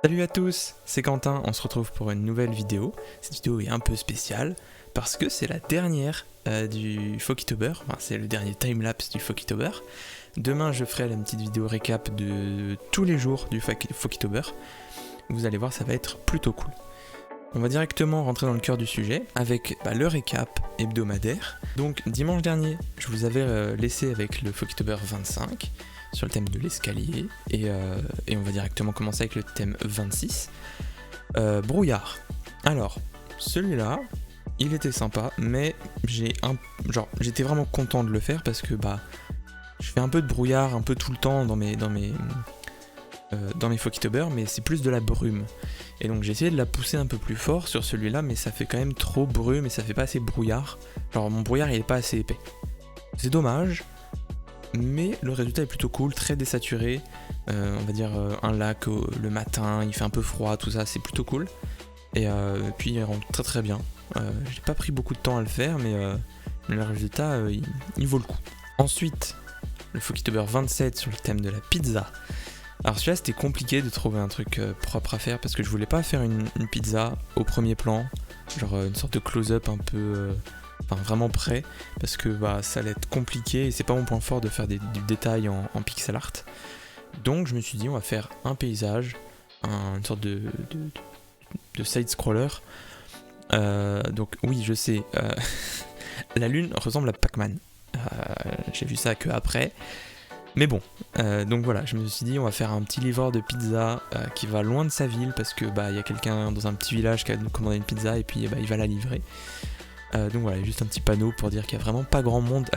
Salut à tous, c'est Quentin, on se retrouve pour une nouvelle vidéo. Cette vidéo est un peu spéciale parce que c'est la dernière du Fokitober, enfin, c'est le dernier timelapse du Fokitober. Demain je ferai une petite vidéo récap de tous les jours du Fokitober. Vous allez voir, ça va être plutôt cool. On va directement rentrer dans le cœur du sujet avec le récap hebdomadaire. Donc dimanche dernier, je vous avais laissé avec le Fokitober 25 sur le thème de l'escalier et on va directement commencer avec le thème 26. Brouillard. Alors, celui-là, il était sympa, mais j'étais vraiment content de le faire parce que je fais un peu de brouillard un peu tout le temps dans mes Fokitober, mais c'est plus de la brume. Et donc j'ai essayé de la pousser un peu plus fort sur celui-là, mais ça fait quand même trop brume et ça fait pas assez brouillard. Genre mon brouillard il est pas assez épais. C'est dommage, mais le résultat est plutôt cool, très désaturé. On va dire un lac le matin, il fait un peu froid, tout ça, c'est plutôt cool. Et puis il rend très très bien. J'ai pas pris beaucoup de temps à le faire, mais le résultat il vaut le coup. Ensuite, le Fokitober 27 sur le thème de la pizza. Alors celui-là c'était compliqué de trouver un truc propre à faire parce que je voulais pas faire une pizza au premier plan, genre une sorte de close-up un peu, vraiment près, parce que ça allait être compliqué et c'est pas mon point fort de faire du détail en pixel art. Donc je me suis dit on va faire un paysage, une sorte de side-scroller. Donc oui je sais, la lune ressemble à Pac-Man, j'ai vu ça que après. Mais bon, donc voilà, je me suis dit on va faire un petit livreur de pizza qui va loin de sa ville parce que y a quelqu'un dans un petit village qui a commandé une pizza et puis il va la livrer. Donc voilà, juste un petit panneau pour dire qu'il n'y a vraiment pas grand monde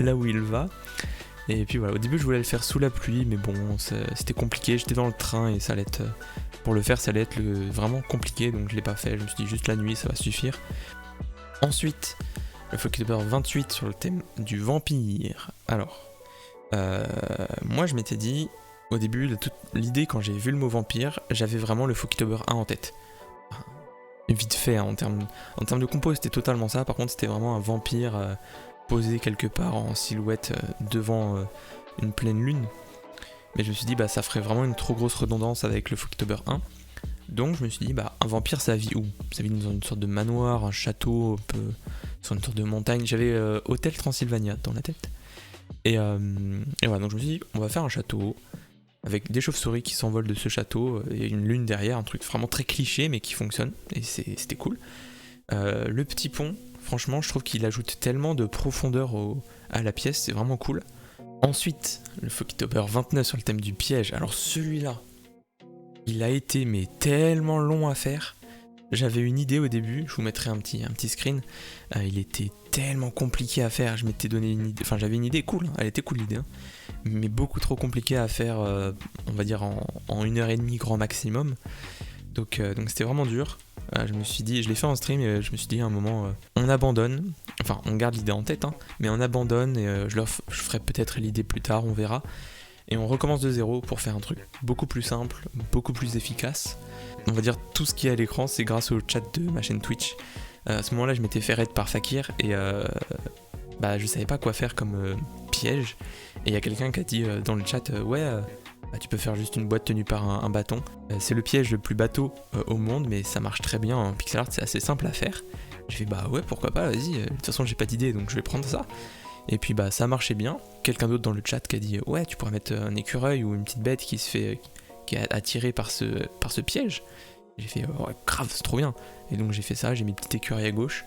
là où il va. Et puis voilà, au début je voulais le faire sous la pluie, mais bon, c'était compliqué, j'étais dans le train et ça allait être, pour le faire ça allait être vraiment compliqué, donc je l'ai pas fait, je me suis dit juste la nuit ça va suffire. Ensuite, le Fokitober 28 sur le thème du vampire. Alors, moi je m'étais dit, au début de toute l'idée quand j'ai vu le mot vampire, j'avais vraiment le Fokitober 1 en tête. Vite fait, hein, en termes de compo c'était totalement ça, par contre c'était vraiment un vampire posé quelque part en silhouette devant une pleine lune. Mais je me suis dit ça ferait vraiment une trop grosse redondance avec le Fokitober 1. Donc je me suis dit un vampire ça vit où? Ça vit dans une sorte de manoir, un château, un peu sur une sorte de montagne. J'avais Hôtel Transylvania dans la tête. Et voilà, donc je me suis dit, on va faire un château, avec des chauves-souris qui s'envolent de ce château, et une lune derrière, un truc vraiment très cliché, mais qui fonctionne, et c'était cool. Le petit pont, franchement, je trouve qu'il ajoute tellement de profondeur à la pièce, c'est vraiment cool. Ensuite, le Fokitober 29 sur le thème du piège. Alors celui-là, il a été mais tellement long à faire. J'avais une idée au début, je vous mettrai un petit screen. Il était tellement compliqué à faire, je m'étais donné une idée, j'avais une idée cool, elle était cool l'idée, hein, mais beaucoup trop compliqué à faire, on va dire en 1h30 grand maximum. Donc c'était vraiment dur. Je me suis dit, je l'ai fait en stream et je me suis dit à un moment, on abandonne, on garde l'idée en tête, hein, mais on abandonne et je ferai peut-être l'idée plus tard, on verra. Et on recommence de zéro pour faire un truc beaucoup plus simple, beaucoup plus efficace. On va dire tout ce qui est à l'écran, c'est grâce au chat de ma chaîne Twitch. À ce moment-là, je m'étais fait raid par Fakir et je savais pas quoi faire comme piège. Et il y a quelqu'un qui a dit dans le chat, tu peux faire juste une boîte tenue par un bâton. C'est le piège le plus bateau au monde, mais ça marche très bien en pixel art, c'est assez simple à faire. Je fais ouais, pourquoi pas, vas-y. De toute façon, j'ai pas d'idée, donc je vais prendre ça. Et puis ça marchait bien. Quelqu'un d'autre dans le chat qui a dit ouais, tu pourrais mettre un écureuil ou une petite bête qui est attirée par ce piège. J'ai fait ouais, grave, c'est trop bien. Et donc j'ai fait ça, j'ai mis le petit écureuil à gauche.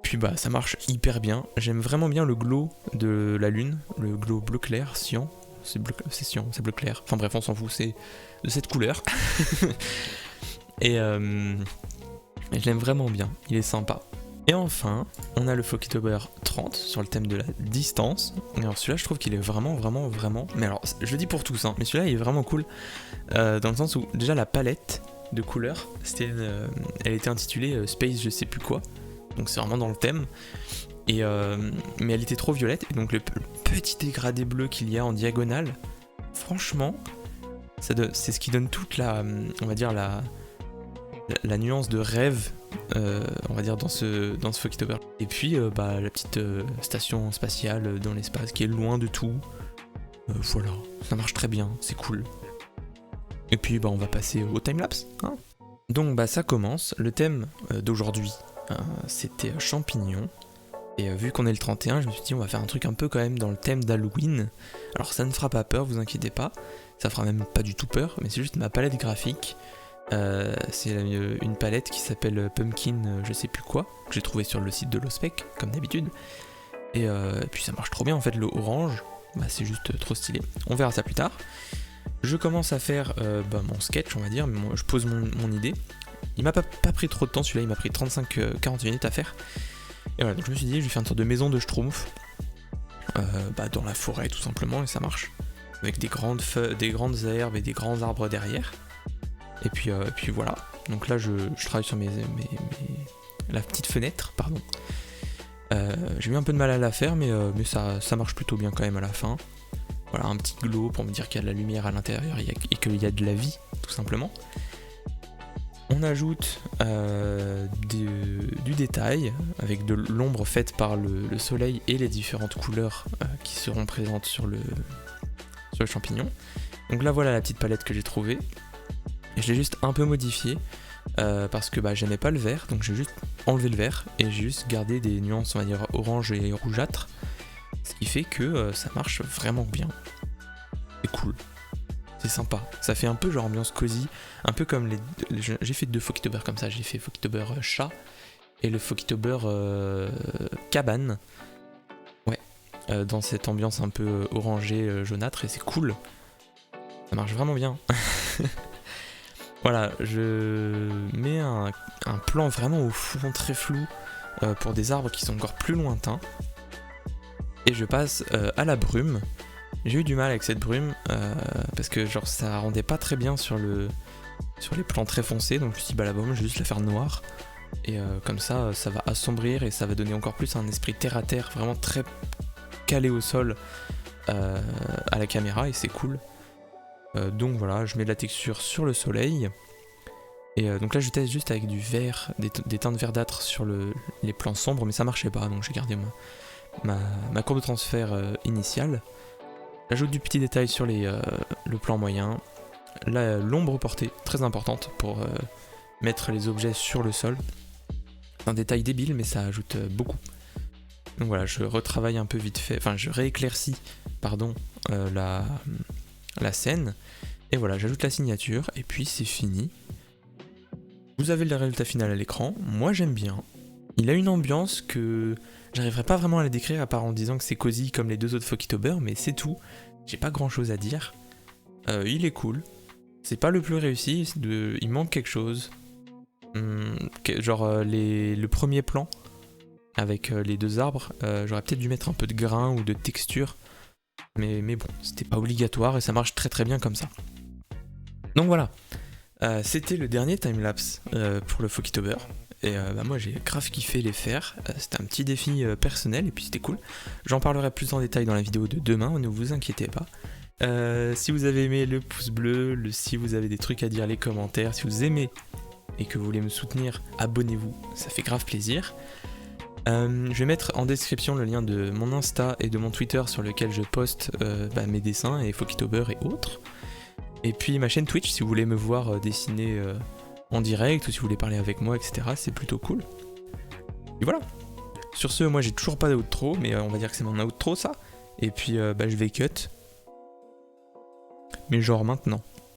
Puis ça marche hyper bien. J'aime vraiment bien le glow de la lune, le glow bleu clair, cyan. C'est cyan, c'est bleu clair. Enfin bref, on s'en fout, c'est de cette couleur. Et je l'aime vraiment bien, il est sympa. Et enfin, on a le Fokitober 30 sur le thème de la distance. Et alors celui-là, je trouve qu'il est vraiment... Mais alors, je le dis pour tous, hein, mais celui-là, il est vraiment cool. Dans le sens où, déjà, la palette de couleurs, elle était intitulée Space je sais plus quoi. Donc c'est vraiment dans le thème. Mais elle était trop violette. Et donc le petit dégradé bleu qu'il y a en diagonale, franchement, c'est ce qui donne toute la... on va dire la nuance de rêve, on va dire dans ce Fokitober. Et puis la petite station spatiale dans l'espace qui est loin de tout. Voilà, ça marche très bien, c'est cool. Et puis bah, on va passer au timelapse. Hein. Donc bah ça commence. Le thème d'aujourd'hui, c'était champignons. Et vu qu'on est le 31, je me suis dit on va faire un truc un peu quand même dans le thème d'Halloween. Alors ça ne fera pas peur, vous inquiétez pas. Ça fera même pas du tout peur, mais c'est juste ma palette graphique. C'est une palette qui s'appelle Pumpkin je sais plus quoi, que j'ai trouvé sur le site de l'Ospec, comme d'habitude. Et puis ça marche trop bien en fait, le orange, bah, c'est juste trop stylé. On verra ça plus tard. Je commence à faire mon sketch, on va dire, mais je pose mon idée. Il m'a pas pris trop de temps, celui-là il m'a pris 35-40 minutes à faire. Et voilà, donc je me suis dit, je vais faire une sorte de maison de Schtroumpf, dans la forêt tout simplement, et ça marche. Avec des grandes herbes et des grands arbres derrière. Et puis voilà, donc là je travaille sur la petite fenêtre, pardon. J'ai eu un peu de mal à la faire, mais ça marche plutôt bien quand même à la fin. Voilà, un petit glow pour me dire qu'il y a de la lumière à l'intérieur et qu'il y a de la vie, tout simplement. On ajoute du détail, avec de l'ombre faite par le soleil et les différentes couleurs qui seront présentes sur le champignon. Donc là voilà la petite palette que j'ai trouvée. Et je l'ai juste un peu modifiée parce que j'aimais pas le vert, donc j'ai juste enlevé le vert et j'ai juste gardé des nuances, on va dire, orange et rougeâtre. Ce qui fait que ça marche vraiment bien. C'est cool. C'est sympa. Ça fait un peu genre ambiance cosy, un peu comme j'ai fait 2 Fokitober comme ça. J'ai fait Fokitober chat et le Fokitober cabane. Ouais. Dans cette ambiance un peu orangée, jaunâtre, et c'est cool. Ça marche vraiment bien. Voilà, je mets un plan vraiment au fond, très flou, pour des arbres qui sont encore plus lointains. Et je passe à la brume. J'ai eu du mal avec cette brume, parce que genre ça rendait pas très bien sur les plans très foncés, donc je me suis dit la brume je vais juste la faire noire. Et comme ça, ça va assombrir et ça va donner encore plus un esprit terre à terre, vraiment très calé au sol à la caméra, et c'est cool. Donc voilà, je mets de la texture sur le soleil. Et donc là je teste juste avec du vert, des teintes verdâtres sur les plans sombres, mais ça marchait pas, donc j'ai gardé ma courbe de transfert initiale. J'ajoute du petit détail sur le plan moyen. Là, l'ombre portée, très importante pour mettre les objets sur le sol. Un détail débile, mais ça ajoute beaucoup. Donc voilà, je retravaille un peu vite fait, enfin je rééclaircis, pardon, la scène. Et voilà, j'ajoute la signature, et puis c'est fini. Vous avez le résultat final à l'écran, moi j'aime bien. Il a une ambiance que j'arriverai pas vraiment à la décrire à part en disant que c'est cosy comme les 2 autres Fokitober, mais c'est tout. J'ai pas grand chose à dire. Il est cool. C'est pas le plus réussi, il manque quelque chose. Genre le premier plan avec les 2 arbres, j'aurais peut-être dû mettre un peu de grain ou de texture. Mais bon, c'était pas obligatoire et ça marche très très bien comme ça. Donc voilà, c'était le dernier timelapse pour le Fokitober. Et moi j'ai grave kiffé les faire, c'était un petit défi personnel et puis c'était cool. J'en parlerai plus en détail dans la vidéo de demain, ne vous inquiétez pas. Si vous avez aimé, le pouce bleu, si vous avez des trucs à dire, les commentaires, si vous aimez et que vous voulez me soutenir, abonnez-vous, ça fait grave plaisir. Je vais mettre en description le lien de mon Insta et de mon Twitter sur lequel je poste mes dessins et Fokitober et autres. Et puis ma chaîne Twitch si vous voulez me voir dessiner en direct ou si vous voulez parler avec moi, etc. C'est plutôt cool. Et voilà. Sur ce, moi j'ai toujours pas d'outro, mais on va dire que c'est mon outro ça. Et puis je vais cut. Mais genre maintenant.